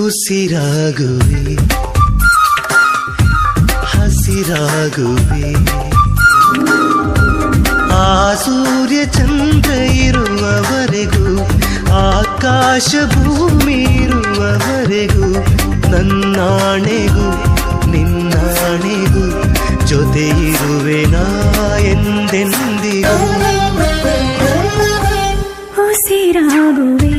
ಉಸಿರಾಗುವೆ ಹಸಿರಾಗುವೆ ಆ ಸೂರ್ಯ ಚಂದ್ರ ಇರುವವರೆಗೂ ಆಕಾಶ ಭೂಮಿ ಇರುವವರೆಗೂ ನನ್ನಾಣೆಗೂ ನಿನ್ನಾಣೆಗೂ ಜೊತೆ ಇರುವೆ ನಾ ಎಂದೆಂದಿಗೂ ಉಸಿರಾಗುವೆ